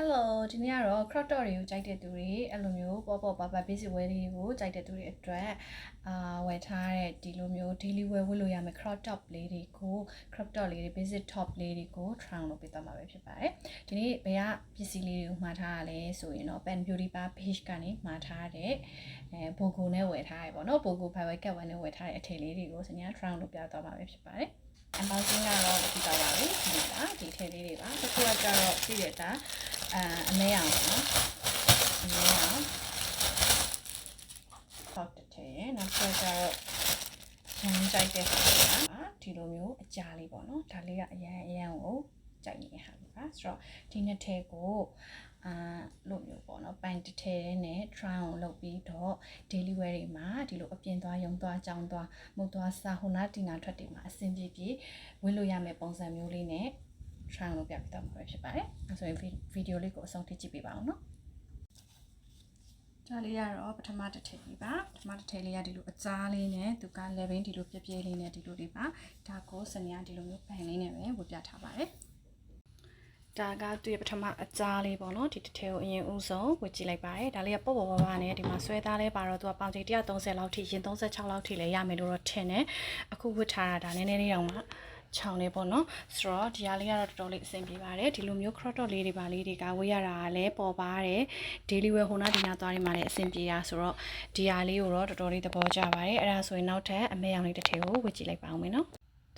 Hello ဒီနေ့ကတော့ crop top တွေကိုကြိုက်တဲ့သူတွေအဲ့လိုမျိုးပေါ့ပေါ့ပါ basic wear တွေကိုကြိုက်တဲ့သူတွေအတွက်ဝယ်ထားတဲ့ဒီလိုမျိုး daily wear ဝတ်လို့ရမယ် crop top လေးတွေကို crop top လေးတွေ basic top လေးတွေကို try လုပ်ပေးသွားမှာပဲဖြစ်ပါတယ်ဒီနေ့ဘယ်ကပစ္စည်းလေးတွေကိုမှာထားရလဲဆိုရင်တော့ Pen Beauty Bar page ကနေမှာထားတဲ့bogo နဲ့ဝယ်ထားရပေါ့နော် bogo fiber cat 1နဲ့ဝယ်ထားတဲ့အထည်လေးတွေကိုစနေက try လုပ်ပြသွားမှာပဲဖြစ်ပါတယ်unboxing ကတော့ဒီပါပါပဲဒီလားဒီထည်လေးတွေပါတစ်ခုကကျတော့ပြည့်ရတဲ့အမဲအောင်နော်အမဲအောင်ပေါက်တဲ့ထည်ရဲ့နောက်တစ်ခုကျတော့ရမ်းကြိုက်တဲ့ဟာပါဒီလိုမျိုးအကြာလေးပေါ့နော်ဒါလေးကအရန်ကိုကြိုက်နေတဲ့ဟာပါဆိုတော့ဒီနှစ်ထည်ကိုလို့မျိုးပေါ့နော်ပန်တစ်ထည်နဲ့ try on လုပ်ပြီးတော့ daily wear တွေမှာဒီလိုအပြင်သွားရုံသွားကြောင်းသွားမုတ်သွားစာဟိုနာတီနာထွက်တွေမှာအဆင်ပြေပြေဝတ်လို့ရမယ့်ပုံစံမျိုးလေးနဲ့ try လုပ်ပြပေးတော့မှာပဲဖြစ်ပါတယ်။အဲဆိုရင်ဗီဒီယိုလေးကိုအဆုံးထိကြည့်ပေးပါအောင်နော်။ဒါလေးကတော့ပထမတစ်ထည်လေးပါ။ပထမတစ်ထည်လေးကဒီလိုအကြားလေးနဲ့သူက level ဒီလိုပြပြလေးနဲ့ဒီလိုလေးပါ။ဒါကိုစနေကဒီလိုမျိုးပန်လေးနဲ့ပဲဝတ်ပြထားပါတယ်။ဒါကသူ့ရဲ့ပထမအကြားလေးပေါ့နော်ဒီတစ်ထည်ကိုအရင်ဦးဆုံးဝတ်ကြည့်လိုက်ပါတယ်ဒါလေးကပေါ့ပေါ့ပါနဲ့ဒီမှာဆွဲသားလဲပါတော့သူကပေါင်ချိန်130လောက်ထိရင်36လောက်ထိလဲရမယ်လို့တော့ထင်တယ်အခုဝတ်ထားတာဒါနည်းနည်းလေးတောင်မှချောင်းလေးပေါ့နော်ဆိုတော့ဒီဟာလေးကတော့တော်တော်လေးအဆင်ပြေပါတယ်ဒီလိုမျိုး crop top လေးတွေပါလေးတွေကဝတ်ရတာကလည်းပေါ်ပါတယ် daily wear ဟိုနာဒီနာသွားတွေမှာလည်းအဆင်ပြေတာဆိုတော့ဒီဟာလေးကိုတော့တော်တော်လေးသဘောကျပါတယ်အဲ့ဒါဆိုရင်နောက်ထပ်အမဲရောင်လေးတစ်ထည်ကိုဝတ်ကြည့်လိုက်ပါဦးမယ်နော်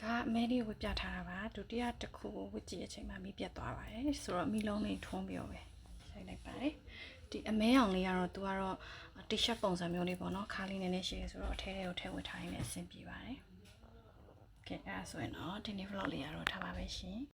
ဒါအမဲလေးကိုဝတ်ပြထားတာပါဒုတိယတစ်ခုကိုဝတ်ကြည့်တဲ့အချိန်မှာမီးပြတ်သွားပါတယ်ဆိုတော့မီးလုံးလေးထွန်းပြီးတော့ပဲဆိုင်လိုက်ပါတယ်ဒီအမဲအောင်လေးကတော့သူကတော့ t-shirt ပုံစံမျိုးလေးပေါ့နော်ခါလေးနည်းနည်းရှိတယ်ဆိုတော့အထဲထဲကိုထည့်ဝတ်ထားရင်လည်းအဆင်ပြေပါတယ်ကဲအဲ့ဒါဆိုရင်တော့ဒီနေ့ vlog လေးကတော့ထားပါပဲရှင်